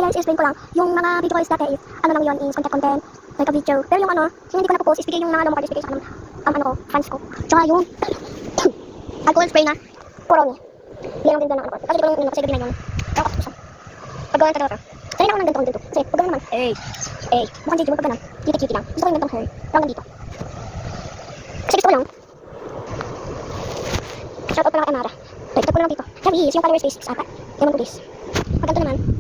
guys, explain ko lang. Yung mga video calls dati is, ano lang yun, is content, like a video. Pero yung ano, yung hindi ko napopost, is bigay yung mga card is bigay sa ano ko, fans ko. Tsaka yung alcohol spray na, puro niya. Bigyan lang din doon ng ano ko. Kasi di ko lang kasi gabi na yun. Tsaka ko siya. Paggawa ka daw. Sanay na ako ng ganito. Kasi pag gano'n naman, mukhang JJ mo pag gano'n. Cutie-cutie lang. Gusto ko yung ganitong hair. Lang dito. Kasi gusto ko lang. Shoutout pa lang kay Amara. Tagtag ko na lang dito. Sabi, yung followers face ata. Ewan ko guys. Maganda naman.